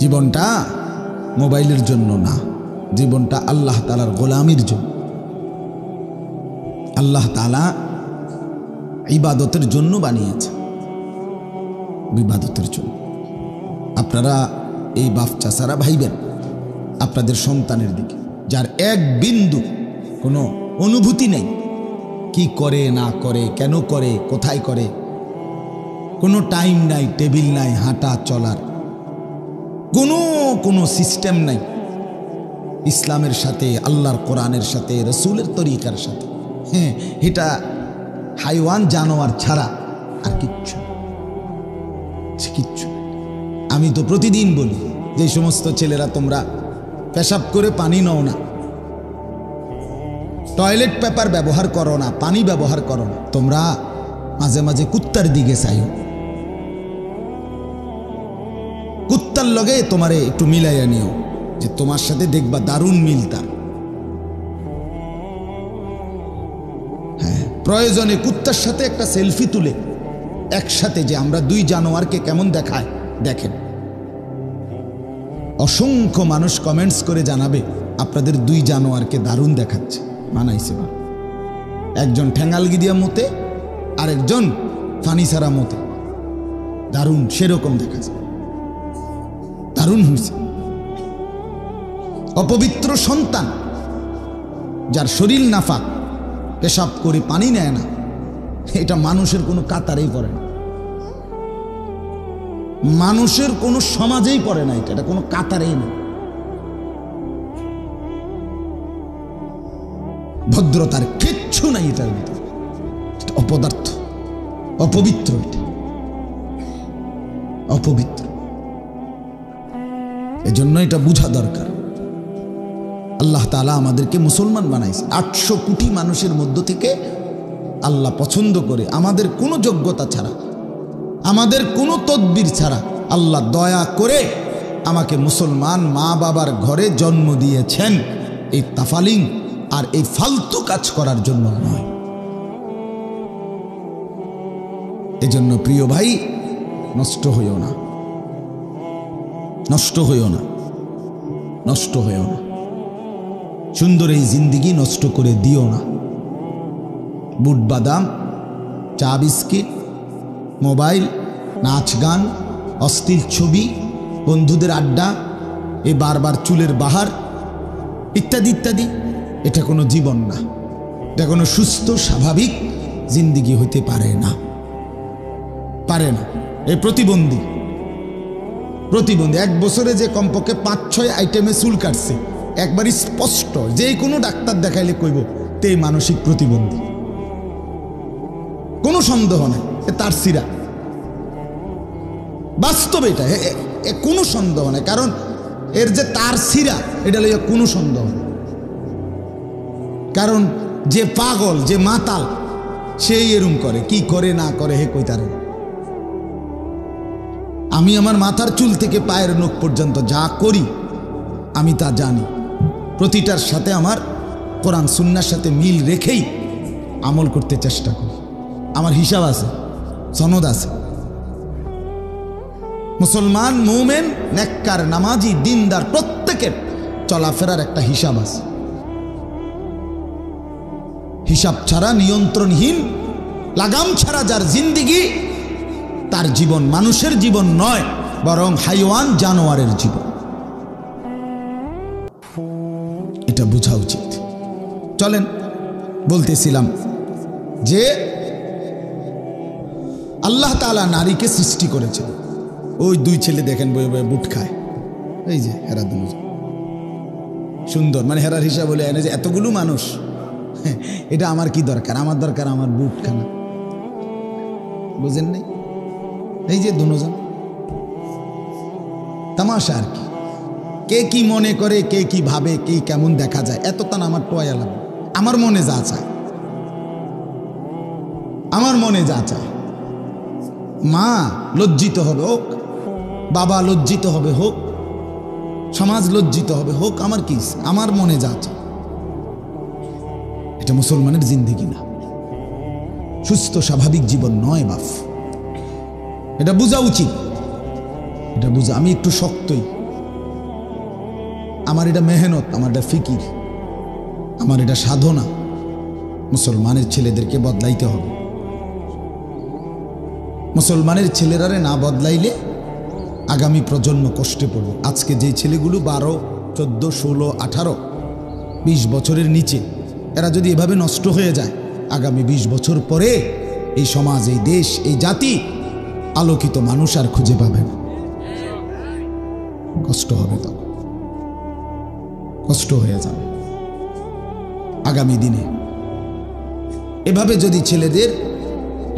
জীবনটা মোবাইলের জন্য না, জীবনটা আল্লাহ তাআলার গোলামির জন্য। আল্লাহ তাআলা ইবাদতের জন্য বানিয়েছে, ইবাদতের জন্য। আপনারা এই বাপ চাচারা ভাইবেন আপনাদের সন্তানের দিকে, যার এক বিন্দু কোনো অনুভূতি নেই, কি করে না করে, কেন করে, কোথায় করে, কোনো টাইম নাই, টেবিল নাই, হাঁটা চলার কোনো সিস্টেম নাই ইসলামের সাথে, আল্লাহর কোরআনের সাথে, রসুলের তরিকার সাথে। হ্যাঁ, এটা হাইওয়ান জানোয়ার ছাড়া আর কিচ্ছু কিচ্ছু। আমি তো প্রতিদিন বলি যে সমস্ত ছেলেরা তোমরা পেশাব করে পানি নাও না, টয়লেট পেপার ব্যবহার করো না, পানি ব্যবহার করো না, তোমরা মাঝে মাঝে কুত্তার দিকে চাইও, কুত্তার লগে তোমারে একটু মিলাইয়া নিও, যে তোমার সাথে দেখবা দারুণ মিলতা। হ্যাঁ, প্রয়োজনে কুত্তার সাথে একটা সেলফি তুলে একসাথে, যে আমরা দুই জানোয়ারকে কেমন দেখায় দেখেন। অসংখ্য মানুষ কমেন্টস করে জানাবে আপনাদের দুই জানোয়ারকে দারুণ দেখাচ্ছে, মানাইছে না। একজন ঠ্যাঙ্গালগি দিয়া মতে, আরেকজন ফানিসারা মতে, দারুণ সেরকম দেখাচ্ছে, দারুণ হয়েছে। অপবিত্র সন্তান যার শরীর নাফাক, পেশাব করে পানি নেয় না, এটা মানুষের কোনো কাতারেই পড়ে না, মানুষের কোনো সমাজেই পড়ে না, এটা কোনো কাতারেই না। ভদ্রতার কিচ্ছু নাই এটার ভিতরে, অপদার্থ, অপবিত্র, এটা অপবিত্র। এজন্য এটা বোঝা দরকার। আল্লাহ তাআলা আমাদেরকে মুসলমান বানাইছে। 800 কোটি মানুষের মধ্য থেকে আল্লাহ পছন্দ করে, আমাদের কোনো যোগ্যতা ছাড়া, আমাদের কোনো তদবির ছাড়া আল্লাহ দয়া করে আমাকে মুসলমান মা বাবার ঘরে জন্ম দিয়েছেন, এই তাফালিং আর এই ফালতু কাজ করার জন্য নয়। এজন্য প্রিয় ভাই, নষ্ট হইও না, নষ্ট হইও না, নষ্ট হইও না। সুন্দর এই জিন্দিগি নষ্ট করে দিও না। বুট বাদাম, চা বিস্কিট, মোবাইল, নাচ গান, অশ্লীল ছবি, বন্ধুদের আড্ডা, এই বারবার চুলের বাহার ইত্যাদি ইত্যাদি, এটা কোনো জীবন না, এটা কোনো সুস্থ স্বাভাবিক জিন্দিগি হইতে পারে না, পারে না। এই প্রতিবন্ধী 1 বছরে যে কমপক্ষে 5-6 আইটেমে চুল কাটছে, একবারই স্পষ্ট, যে কোনো ডাক্তার দেখাইলে কইব তে মানসিক প্রতিবন্ধী, কোনো সন্দেহ নেই, তার সিরা বাস্তবে, এটা কোনো সন্দেহ নেই। কারণ এর যে তার সিরা, এটা লইয়া কোনো সন্দেহ নেই। কারণ যে পাগল, যে মাতাল, সেই এরম করে, কি করে না করে হে কই তারে। আমি আমার মাথার চুল থেকে পায়ের নখ পর্যন্ত যা করি আমি তা জানি, প্রতিটার সাথে আমার কোরআন সুন্নাহর সাথে মিল রেখেই আমল করতে চেষ্টা করি। আমার হিসাব আছে, সনদ আছে। মুসলমান, মুমিন, নেককার, নামাজি, দিনদার প্রত্যেকের চলাফেরার একটা হিসাব আছে। হিসাব ছাড়া, নিয়ন্ত্রণহীন, লাগাম ছাড়া যার জিন্দিগি, তার জীবন মানুষের জীবন নয়, বরং হাইওয়ান জানোয়ারের জীবন। এটা বোঝা উচিত। চলেন, বলতেছিলাম যে আল্লাহ তাআলা নারীকে সৃষ্টি করেছেন। ওই 2 ছেলে দেখেন বয়ে বয়ে বুট খায়, এই যে হেরা দুজন সুন্দর, মানে হেরার হিসাব বলে এনে যে এতগুলো মানুষ, এটা আমার কি দরকার? আমার দরকার আমার বুট খানা, বুঝেন নাই? এই যে দুজন তামাশা আর কি, কে কি মনে করে, কে কি ভাবে, কে কেমন দেখা যায়, এত তান আমার টোয়া লাগবে। আমার মনে যা চায়, আমার মনে যা চায়, মা লজ্জিত হবে হোক, বাবা লজ্জিত হবে হোক, সমাজ লজ্জিত হবে হোক, আমার কি, আমার মনে যা চায়। এটা মুসলমানের জিন্দেগি না, সুস্থ স্বাভাবিক জীবন নয় বাপ, এটা বোঝা উচিত। এটা বুঝা। আমি একটু শক্তই, আমার এটা মেহনত, আমার এটা ফিকির, আমার এটা সাধনা। মুসলমানের ছেলেদেরকে বদলাইতে হবে। মুসলমানের ছেলেরারে না বদলাইলে আগামী প্রজন্ম কষ্টে পড়বে। আজকে যে ছেলেগুলো 12, 14, 16, 18, 20 বছরের নিচে, এরা যদি এভাবে নষ্ট হয়ে যায়, আগামী 20 বছর পরে এই সমাজ, এই দেশ, এই জাতি আলোকিত মানুষ আর খুঁজে পাবে না। কষ্ট হবে, তখন কষ্ট হয়ে যাবে আগামী দিনে। এভাবে যদি ছেলেদের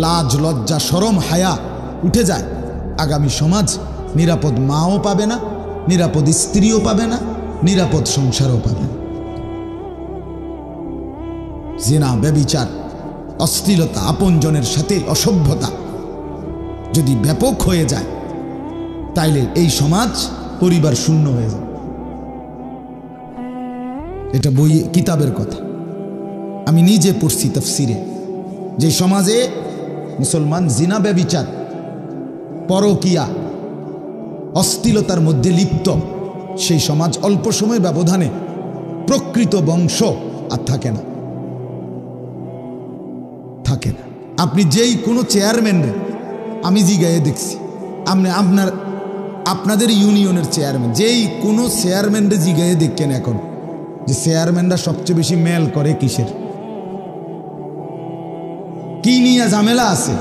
লাজ লজ্জা শরম হায়া উঠে যায়, আগামী সমাজ নিরাপদ মাও পাবে না, নিরাপদ স্ত্রীও পাবে না, নিরাপদ সংসারও পাবে না। জিনা, ব্যভিচার, অশ্লীলতা, আপনজনের সাথে অসভ্যতা যদি ব্যাপক হয়ে যায়, তাইলে এই সমাজ পরিবার শূন্য হয়ে যাবে। এটা বই কিতাবের কথা, আমি নিজে পড়ছি তাফসিরে। যে সমাজে মুসলমান জিনা, ব্যভিচার, পরকিয়া, অশ্লীলতার মধ্যে লিপ্ত, সেই সমাজ অল্প সময় ব্যবধানে প্রকৃত বংশ আর থাকে না, থাকে না। আপনি যেই কোনো চেয়ারম্যানরে, আমি জিগায়ে দেখছি, আপনাদের ইউনিয়নের চেয়ারম্যান, যেই কোনো চেয়ারম্যানরে জিগায়ে দেখেন এখন যে চেয়ারম্যানরা সবচেয়ে বেশি মেল করে কিসের, কি নিয়ে ঝামেলা আছে।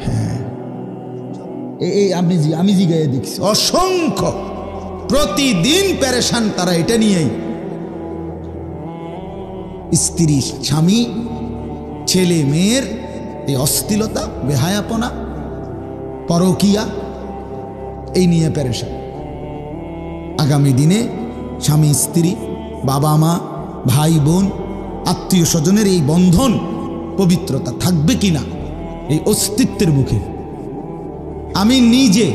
হ্যাঁ, আমি জিগায়ে দেখছি অসংখ্য, প্রতিদিন পেরেশান তারা এটা নিয়েই। স্ত্রী, স্বামী, ছেলে মেয়ের এই অশ্লীলতা, বেহায়াপনা, পরকিয়া, এই নিয়ে পেরেশান। আগামী দিনে স্বামী স্ত্রী, বাবা মা, ভাই বোন, আত্মীয় স্বজনের এই বন্ধন পবিত্রতা থাকবে কিনা এই অস্তিত্বের মুখে। আমি নিজে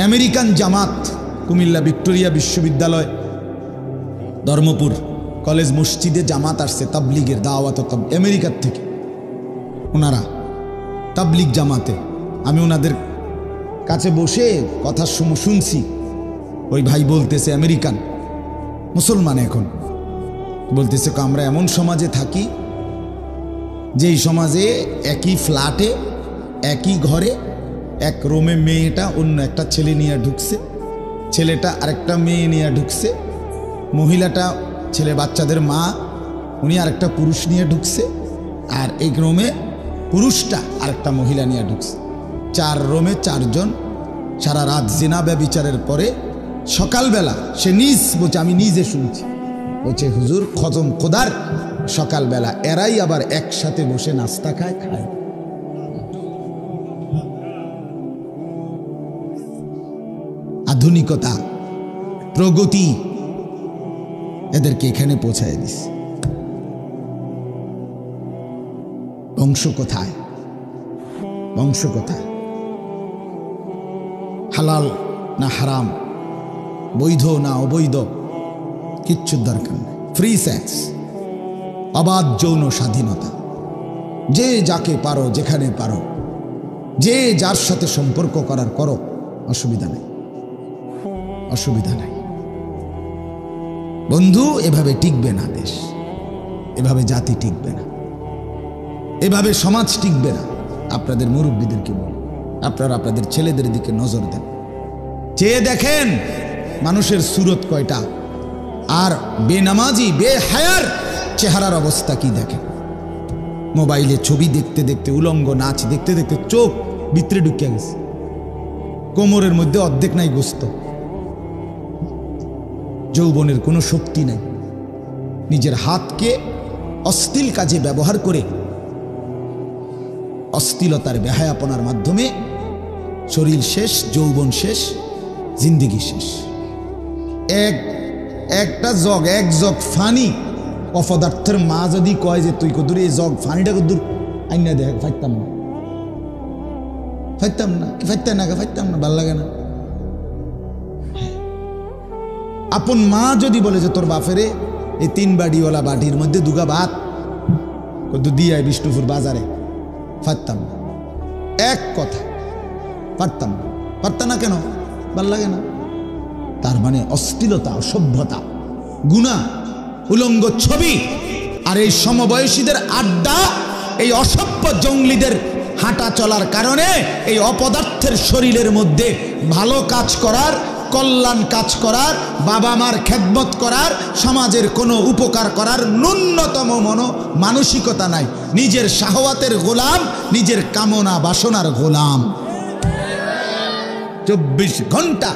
আমেরিকান জামাত, কুমিল্লা ভিক্টোরিয়া বিশ্ববিদ্যালয়, ধর্মপুর কলেজ মসজিদে জামাত আসছে, তাবলিগের দাওয়াত, আমেরিকার থেকে ওনারা তাবলিগ জামাতে। আমি ওনাদের কাছে বসে কথা শুনছি। ওই ভাই বলতেছে, আমেরিকান মুসলমান, এখন বলতেছে আমরা এমন সমাজে থাকি যেই সমাজে একই ফ্ল্যাটে, একই ঘরে, এক রুমে মেয়েটা অন্য একটা ছেলে নিয়ে ঢুকছে, ছেলেটা আরেকটা মেয়ে নিয়ে ঢুকছে, মহিলাটা ছেলে বাচ্চাদের মা, উনি আরেকটা পুরুষ নিয়ে ঢুকছে, আর এই রুমে পুরুষটা আরেকটা মহিলা নিয়ে ঢুকছে। 4 রুমে 4 জন। সারা রাত জিনা ব্যভিচারের পরে সকালবেলা সে বলছে, আমি নিজে শুনছি, বলছে হুজুর খতম খোদার, সকালবেলা এরাই আবার একসাথে বসে নাস্তা খায়। আধুনিকতা, প্রগতি এদেরকে এখানে পৌঁছায় দিস। বংশ কোথায়? বংশ কোথায়? হালাল না হারাম, বৈধ না অবৈধ, কিচ্ছু দরকার নেই। ফ্রি সেক্স, অবাধ যৌন স্বাধীনতা, যে যাকে পারো, যেখানে পারো, যে যার সাথে সম্পর্ক করার করো, অসুবিধা নেই, অসুবিধা নেই। বন্ধু, এভাবে টিকবে না দেশ, এভাবে জাতি টিকবে না, এভাবে সমাজ টিকবে না। আপনাদের মুরব্বীদেরকে বল, আপনারা আপনাদের ছেলেদের দিকে নজর দেন, চেয়ে দেখেন মানুষের সুরত কয়টা, আর বেনামাজি বেহায়ার চেহারার অবস্থা কি দেখেন। মোবাইলে ছবি দেখতে দেখতে, উলঙ্গ নাচ দেখতে দেখতে চোখ ভিতরে ঢুকে গেছে, কোমরের মধ্যে অর্ধেক নাই গোস্ত, যৌবনের কোনো শক্তি নাই। নিজের হাতকে অশ্লীল কাজে ব্যবহার করে, অশ্লীলতার বেহায়াপনার মাধ্যমে শরীর শেষ, যৌবন শেষ, জিন্দিগি শেষ। এক জগ ফানি অপদার্থের মা যদি কয় যে তুই কদুর এই জগ ফানিটা কদুর আইনা দেখ, ফাইতাম না, ফাইতাম না, ফাইতাম না, ভাল লাগে না। আপন মা যদি বলে যে তোর বাপেরে এই 3 বাড়িওয়ালা বাটির মধ্যে 2 ভাত কদু দিয়ায় বিষ্ণুপুর বাজারে, ফাইতাম না, এক কথা পারতাম না। পারতা না কেন? ভাল লাগে না। তার মানে অশ্লীলতা, অসভ্যতা, গুনাহ, উলঙ্গ ছবি আর এই সমবয়সীদের আড্ডা, এই অসভ্য জঙ্গলিদের হাঁটা চলার কারণে এই অপদার্থের শরীরের মধ্যে ভালো কাজ করার, কল্যাণ কাজ করার, বাবা মার খেদমত করার, সমাজের কোনো উপকার করার ন্যূনতম মানসিকতা নাই। নিজের শাহওয়াতের গোলাম, নিজের কামনা বাসনার গোলাম। 24 ঘন্টা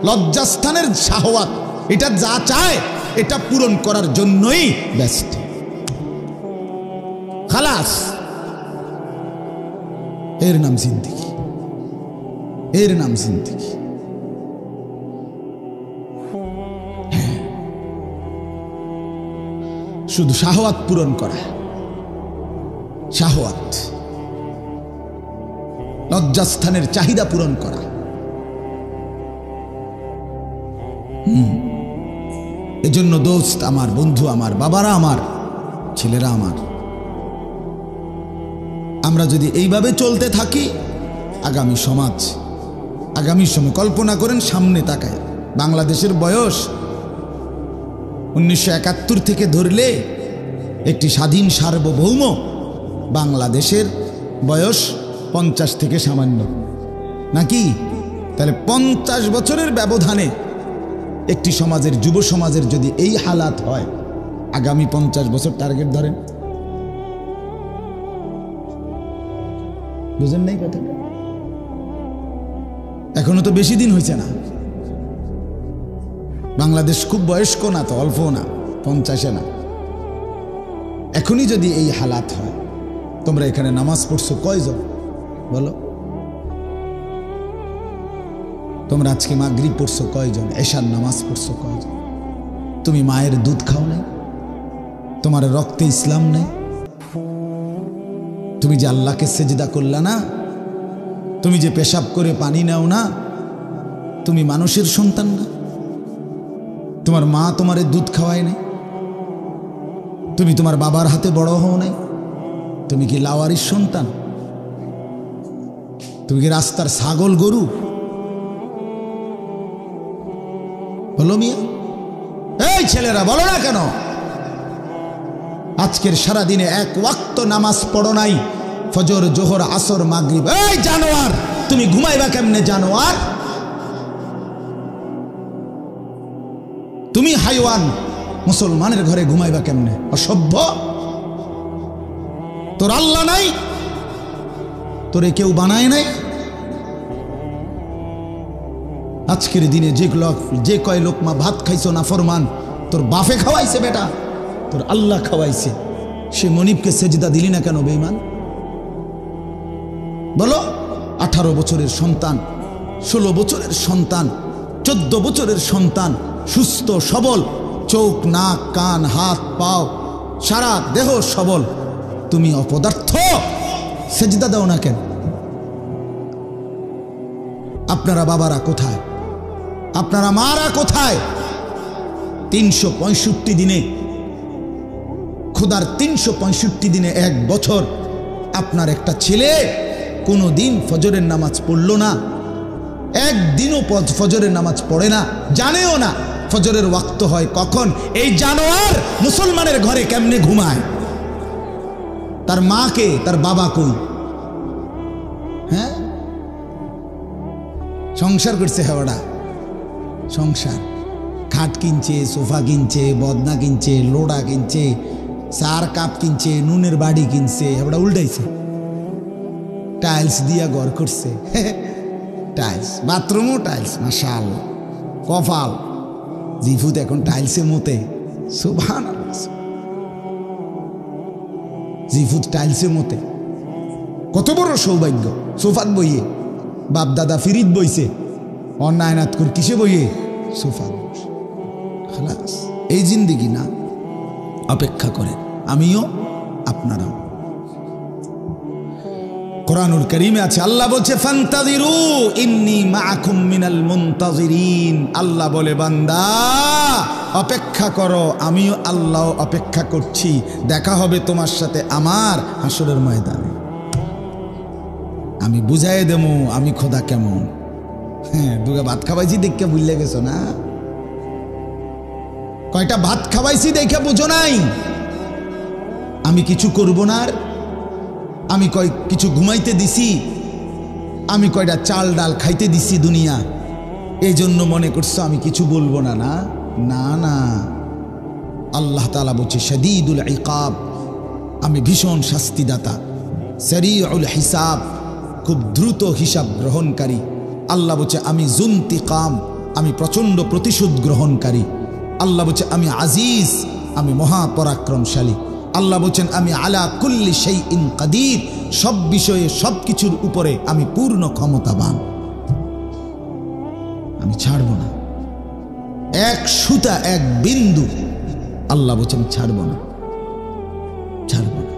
লজ্জাস্থানের শাহওয়াত, এটা যা চায় এটা পূরণ করার জন্যই ব্যস্ত। খালাস, এর নাম জিন্দেগি, এর নাম জিন্দেগি। শুধু শাহওয়াত পূরণ করা, শাহওয়াত, লজ্জাস্থানের চাহিদা পূরণ করা। এজন্য দোস্ত আমার, বন্ধু আমার, বাবারা আমার, ছেলেরা আমার, আমরা যদি এইভাবে চলতে থাকি, আগামী সমাজ, আগামী সময় কল্পনা করেন, সামনে তাকায়। বাংলাদেশের বয়স 1971 থেকে ধরলে একটি স্বাধীন সার্বভৌম বাংলাদেশের বয়স 50 থেকে সামান্য, নাকি? তাহলে 50 বছরের ব্যবধানে একটি সমাজের, যুব সমাজের যদি এই হালাত হয়, আগামী 50 বছর টার্গেট ধরেন। বুঝেন নাই কথাটা? এখনো তো বেশি দিন হয়েছে না। বাংলাদেশ খুব বয়স্ক না, তো অল্প না, 50-এ না। এখনই যদি এই হালাত হয়, তোমরা এখানে নামাজ পড়ছো কয়জন বলো? তোমরা আজকে মাগরিব পড়ছো কয়জন? এশার নামাজ পড়ছো কয়জন? তুমি মায়ের দুধ খাও নাই? তোমার রক্তে ইসলাম নেই? তুমি যে আল্লাহকে সেজদা করলা না, তুমি যে পেশাব করে পানি নাও না, তুমি মানুষের সন্তান না? তোমার মা তোমারে দুধ খাওয়ায় নাই? তুমি তোমার বাবার হাতে বড় হও নাই? তুমি কি লাওয়ারির সন্তান? তুমি কি রাস্তার ছাগল গরু? বলো মিয়া, এই ছেলেরা বলো না কেন? আজকের সারাদিনে এক ওয়াক্ত নামাজ পড়ো নাই, ফজর, জোহর, আসর, মাগরিব। এই জানোয়ার, তুমি ঘুমাইবা কেমনে জানোয়ার? তুমি হাইওয়ান, মুসলমানের ঘরে ঘুমাইবা কেমনে? অসভ্য। তোর আল্লাহ নাই? তোরে কেউ বানায় নাই? আজকের দিনে যে কয় লোকমা ভাত খাইছো না ফরমান, তোর বাপে খাওয়াইছে বেটা, তোর আল্লাহ খাওয়াইছে। সে মনিবকে সেজদা দিলি না কেন বেঈমান? বলো। 18 বছরের সন্তান, 16 বছরের সন্তান, 14 বছরের সন্তান, সুস্থ সবল, চোখ, নাক, কান, হাত, পাও, সারা দেহ সবল, তুমি অপদার্থ, সেজদা দাও না কেন? আপনারা বাবারা কোথায়? আপনারা মারা কোথায়? 365 দিনে, খোদার 365 দিনে 1 বছর আপনার একটা ছেলে কোনো দিন ফজরের নামাজ পড়লো না, একদিনও ফজরের নামাজ পড়ে না, জানেও না ফজরের ওয়াক্ত হয় কখন। এই জানোয়ার মুসলমানের ঘরে কেমনে ঘুমায়? তার মাকে, তার বাবা কই? হ্যাঁ, সংসার করছে হেওয়াটা, সংসার, খাট কিনছে, সোফা কিনছে, বদনা কিনছে, লোড়া কিনছে, চার কাপ কিনছে, নুনের বাড়ি কিনছে, হেওয়াটা উল্টাইছে, টাইলস দিয়া ঘর করছে, টাইলস, বাথরুমও টাইলস, মাশাআল্লাহ, কপাল, জিফুত এখন টাইলসে মতে, সুবহানাল্লাহ, জিফুত টাইলসে মতে, কত বড় সৌভাগ্য। সোফাত বইয়ে, বাপ দাদা ফিরিত বইছে, অন্যায়নাথ কর কিসে বইয়ে? সোফাত। খালাস, এই জিন্দেগি না, অপেক্ষা করেন, আমিও আপনারাও। কোরআনুল কারীমে আছে, আল্লাহ বলছে ফান্তাযিরু ইন্নী মাআকুম মিনাল মুনতাযিরিন। আল্লাহ বলে বান্দা অপেক্ষা করো, আমিও আল্লাহ অপেক্ষা করছি, দেখা হবে তোমার সাথে আমার হাসরের ময়দানে। আমি বুঝাই দেবো আমি খোদা কেমন। হ্যাঁ, দুগা ভাত খাওয়াইছি দেখে বুঝলে গেছো না? কয়টা ভাত খাওয়াইছি দেখে বুঝো নাই আমি কিছু করব না? আর আমি কিছু ঘুমাইতে দিছি, আমি কয়টা চাল ডাল খাইতে দিছি দুনিয়া, এই জন্য মনে করছো আমি কিছু বলবো না? না না না, আল্লাহ তাআলা বলছে শাদীদুল ইকাব, আমি ভীষণ শাস্তিদাতা, সারিউল হিসাব, খুব দ্রুত হিসাব গ্রহণকারী। আল্লাহ বলছে আমি যুনতিকাম, আমি প্রচণ্ড প্রতিশোধ গ্রহণকারী। আল্লাহ বলছে আমি আজিজ, আমি মহাপরাক্রমশালী। আল্লাহ বলছেন আমি আলা কুল্লি শাইইন কাদির, সব বিষয়ে সব কিছুর উপরে আমি পূর্ণ ক্ষমতাবান। আমি ছাড়ব না এক সুতা, এক বিন্দু। আল্লাহ বলছেন ছাড়ব না, ছাড়ব না।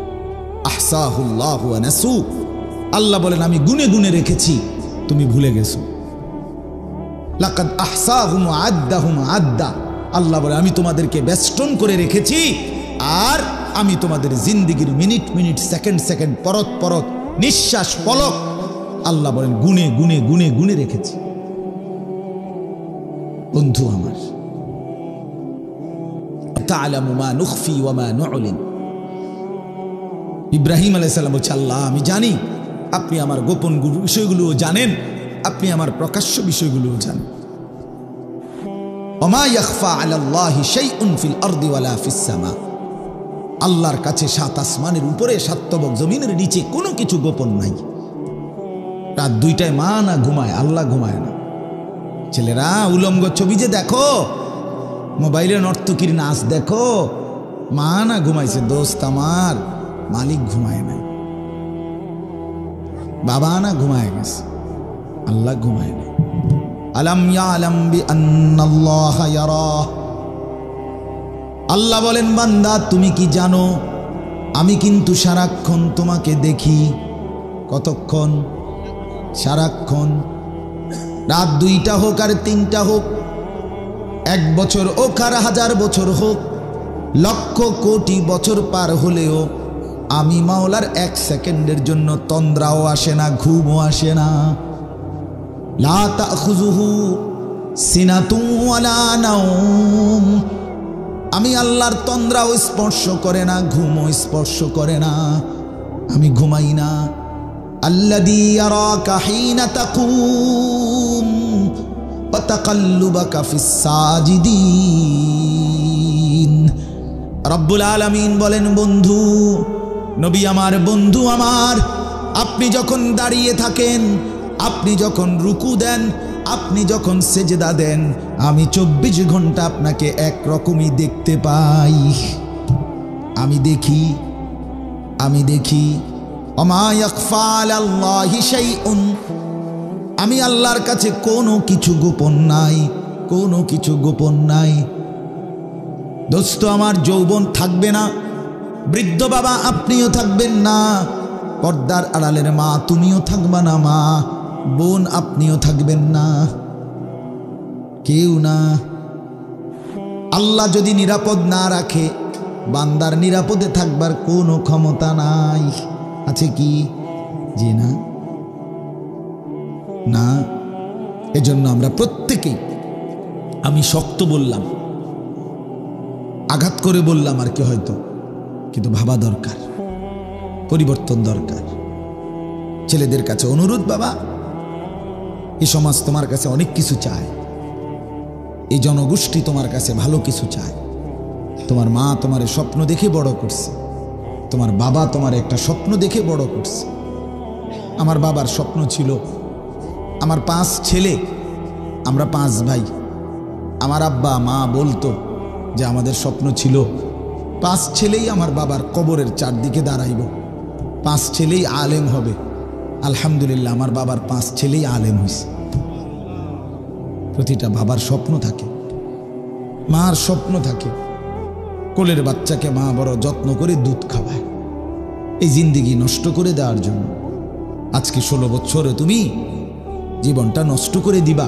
আহসাহুল্লাহু ওয়া নাসু, আল্লাহ বলেন আমি গুনে গুনে রেখেছি, তুমি ভুলে গেছো। লাকাদ আহসাহুম ওয়া আদ্দাহুম আদ্দা, আল্লাহ বলে আমি তোমাদেরকে বেষ্টন করে রেখেছি, আর আমি তোমাদের জিন্দেগির মিনিট মিনিট, সেকেন্ড সেকেন্ড, পরত পরত, নিঃশ্বাস পলক, আল্লাহ বলেন গুনে গুনে গুনে গুনে রেখেছি। বন্ধু আমার, তা'লামু মা নুখফি ওয়া মা নু'লিন, ইব্রাহিম আলাইহিস সালাম বলছে আল্লাহ আমি জানি, আপনি আমার গোপন বিষয়গুলোও জানেন, আপনি আমার প্রকাশ্য বিষয়গুলোও জানেন। ওমা ইয়াখফা আলাল্লাহি শাইউন ফিল আরদি ওয়ালা ফিস সামা, আল্লাহর কাছে সাত আসমানের উপরে, সাত তবক জমিনের নিচে কোনো কিছু গোপন নাই। রাত 2টায় মা না ঘুমায়, আল্লাহ ঘুমায় না। ছেলেরা উলঙ্গ ছবি যে দেখো, মোবাইলে নর্তকীর নাচ দেখো, মা না ঘুমাইছে? দোস্ত আমার, মালিক ঘুমায় নাই, বাবা না ঘুমায় গেছে, আল্লাহ ঘুমায় নাই। আলাম ইয়ালাম বিআন্নাল্লাহা ইয়ারা, আল্লাহ বলেন বান্দা তুমি কি জানো আমি কিন্তু সারাক্ষণ তোমাকে দেখি। কতক্ষণ? সারাক্ষণ। রাত 2টা হোক আর 3টা হোক, 1 বছর হোক আর 1000 বছর হোক, লক্ষ কোটি বছর পার হলেও আমি মাওলার 1 সেকেন্ডের জন্য তন্দ্রাও আসে না, ঘুমও আসে না। লা তাখুযুহু সিনাতুন ওয়ালা নাওম, আমি আল্লাহর তন্দ্রাও স্পর্শ করে না, ঘুমও স্পর্শ করে না, আমি ঘুমাই না। আল্লাযী ইয়ারাকা হিনা তাকুম ওয়া তাকাল্লুবাকা ফিস সাজিদিন। রব্বুল আলামিন বলেন বন্ধু, নবী আমার, বন্ধু আমার, আপনি যখন দাঁড়িয়ে থাকেন, আপনি যখন রুকু দেন, আপনি যখন সেজদা দেন, আমি 24 ঘন্টা আপনাকে একরকমই দেখতে পাই। আমি দেখি, আমি দেখি। ওমা ইয়াখফা আলাল্লাহি শাইউন, আমি আল্লাহর কাছে কোনো কিছু গোপন নাই, কোনো কিছু গোপন নাই। দোস্ত আমার, যৌবন থাকবে না, বৃদ্ধ বাবা আপনিও থাকবেন না, পর্দার আড়ালের মা তুমিও থাকবা না, মা বোন আপনিও থাকবেন না, কেউ না। আল্লাহ যদি নিরাপদ না রাখে, বান্দার নিরাপদে থাকবার কোনো ক্ষমতা নাই। আছে কি? জি না, না। এজন্য আমরা প্রত্যেকেই, আমি শক্ত বললাম, আঘাত করে বললাম আর কি হয়তো, কিন্তু ভাবা দরকার, পরিবর্তন দরকার। ছেলেদের কাছে অনুরোধ, বাবা এই সমাজ তোমার কাছে অনেক কিছু চায়, এই জনগোষ্ঠী তোমার কাছে ভালো কিছু চায়। তোমার মা তোমার স্বপ্ন দেখে বড় করছে, তোমার বাবা তোমার একটা স্বপ্ন দেখে বড় করছে। আমার বাবার স্বপ্ন ছিল, আমার 5 ছেলে, আমরা 5 ভাই। আমার আব্বা মা বলতো যে আমাদের স্বপ্ন ছিল 5 ছেলেই আমার বাবার কবরের চারদিকে দাঁড়াইব, 5 ছেলেই আলেম হবে। আলহামদুলিল্লাহ, আমার বাবার 5 ছেলেই আলেম হয়েছে। প্রতিটা বাবার স্বপ্ন থাকে, মার স্বপ্ন থাকে, কোলের বাচ্চাকে মা বড় যত্ন করে দুধ খাওয়ায়, এই জিন্দেগি নষ্ট করে দেওয়ার জন্য। আজকে 16 বছরে তুমি জীবনটা নষ্ট করে দিবা,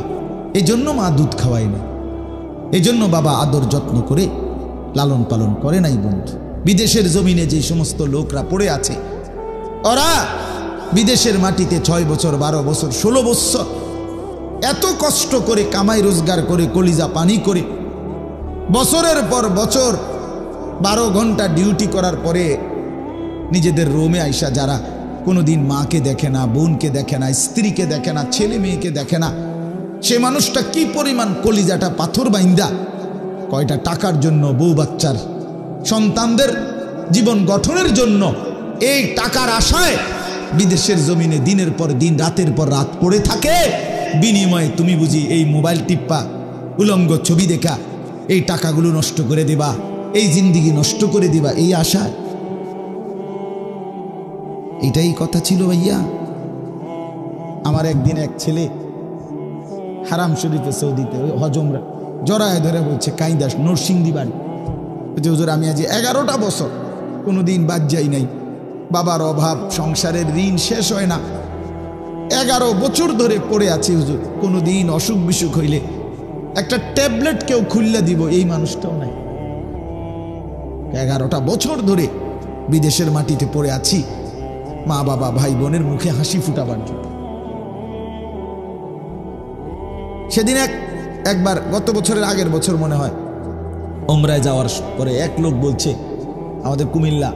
এই জন্য মা দুধ খাওয়ায় না, এই জন্য বাবা আদর যত্ন করে লালন পালন করে নাই। বন্ধু, বিদেশের জমিনে যে সমস্ত লোকরা পড়ে আছে, ওরা বিদেশের মাটিতে 6 বছর, 12 বছর, 16 বছর এত কষ্ট করে কামাই রোজগার করে কলিজা পানি করে বছরের পর বছর 12 ঘন্টা ডিউটি করার পরে নিজেদের রুমে আইসা যারা কোনোদিন মাকে দেখে না, বোনকে দেখে না, স্ত্রীকে দেখে না, ছেলে মেয়েকে দেখে না, সে মানুষটা কি পরিমাণ কলিজাটা পাথর বাইন্দা কয়টা টাকার জন্য, বউ বাচ্চার সন্তানদের জীবন গঠনের জন্য এই টাকার আশায় বিদেশের জমিনে দিনের পর দিন, রাতের পর রাত পড়ে থাকে। বিনিময়ে তুমি বুঝি এই মোবাইল টিপ্পা, উলঙ্গ ছবি দেখা এই টাকাগুলো নষ্ট করে দিবা, এই জিন্দিগি নষ্ট করে দিবা, এই আশায়। এটাই কথা ছিল ভাইয়া। আমার একদিন এক ছেলে হারাম শরীফে সৌদিতে হজমরা জড়ায় ধরে বলছে, কাইদাস নরসিংদী বাড়ি, হুজুর আমি আজ 11টা বছর কোনোদিন বাদ যাই নাই, বাবার অভাব, সংসারের ঋণ শেষ হয় না, 11 বছর ধরে পড়ে আছি হুজুর, কোনোদিন অসুখ বিসুখ হইলে একটা ট্যাবলেট কেউ খুললে দিব এই মানুষটাও নাই। 11টা বছর ধরে বিদেশের মাটিতে পড়ে আছি, মা বাবা ভাই বোনের মুখে হাসি ফুটাবার জন্য। সেদিন একবার গত বছরের আগের বছর মনে হয় ওমরায় যাওয়ার পরে এক লোক বলছে, আমাদের কুমিল্লা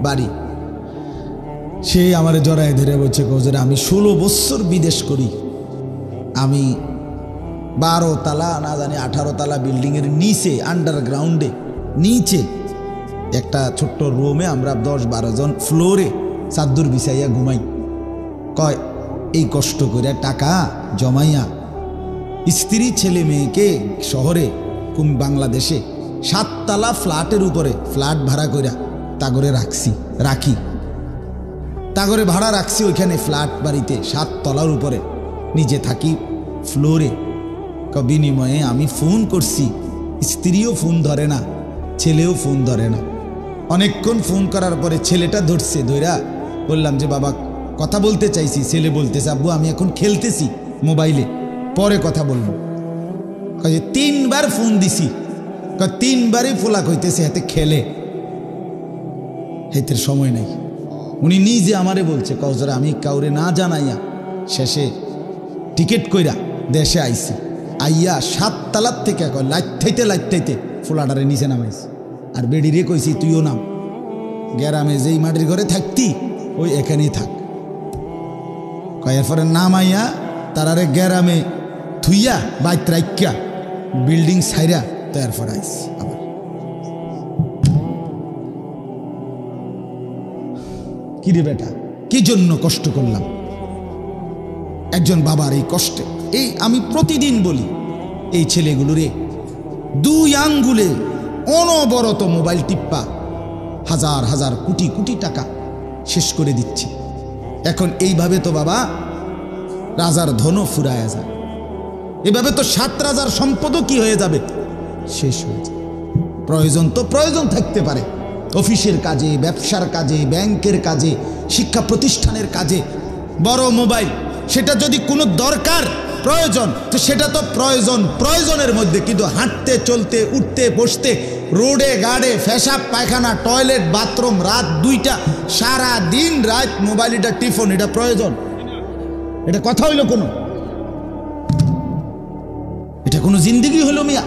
বাড়ি, সে আমার জড়ায় ধরে বলছে, হুজুর আমি 16 বছর বিদেশ করি, আমি 12 তালা না জানি 18 তালা বিল্ডিংয়ের নিচে, আন্ডারগ্রাউন্ডে নিচে একটা ছোট্ট রুমে আমরা 10-12 জন ফ্লোরে চাদর বিছাইয়া ঘুমাই। কয় এই কষ্ট করে টাকা জমাইয়া স্ত্রী ছেলে মেয়েকে শহরে বাংলাদেশে 7 তালা ফ্ল্যাটের উপরে ফ্ল্যাট ভাড়া করে তাগরে রাখি তাগরে ভাড়া রাখছি, ওইখানে ফ্ল্যাট বাড়িতে 7 তলার উপরে নিজে থাকি ফ্লোরে। বিনিময়ে আমি ফোন করছি, স্ত্রীও ফোন ধরে না, ছেলেও ফোন ধরে না। অনেকক্ষণ ফোন করার পরে ছেলেটা ধরছে, ধইরা বললাম যে বাবা কথা বলতে চাইছি। ছেলে বলতেছে, আব্বু আমি এখন খেলতেছি মোবাইলে, পরে কথা বলবো। 3 বার ফোন দিছি, 3 বারই ফোলা কইতেছে হাতে খেলে, হেতের সময় নেই। উনি নিজে আমারে বলছে, হুজুর আমি কাউরে না জানাইয়া শেষে টিকিট কইরা দেশে আইছি, আইয়া 7 তালার থেকে লাইতে ফোলাটারে নিচে নামাইছি, আর বেডিরে কইছি তুইও নাম, গ্রামে যেই মাটির ঘরে থাকতি ওই এখানেই থাক। এরপরে নামাইয়া তারারে গ্রামে থুইয়া বাইত রাইকা বিল্ডিং সাইরা তো এরপর আইছি। আবার কিরে বেটা, কি জন্য কষ্ট করলাম একজন বাবার এই কষ্টে? এই আমি প্রতিদিন বলি, এই ছেলেগুলোরে 2 আঙ্গুলে অনবরত মোবাইল টিপ্পা হাজার হাজার কোটি কোটি টাকা শেষ করে দিচ্ছে। এখন এইভাবে তো বাবা রাজার ধনও ফুরায়া যায়, এভাবে তো 7 রাজার সম্পদও কি হয়ে যাবে, শেষ হয়ে যাবে। প্রয়োজন তো প্রয়োজন থাকতে পারে, অফিসের কাজে, ব্যবসার কাজে, ব্যাংকের কাজে, শিক্ষা প্রতিষ্ঠানের কাজে। বড় মোবাইল, সেটা যদি কোনো দরকার প্রয়োজন তো সেটা তো প্রয়োজনের মধ্যে, কিন্তু হাঁটতে চলতে উঠতে বসতে রোডে গাড়ে পেশাব পায়খানা টয়লেট বাথরুম রাত 2টা সারা দিন রাত মোবাইল, এটা টিফোন, এটা প্রয়োজন? এটা কথা হইল কোনো? এটা কোনো জিন্দেগি হলো মিয়া?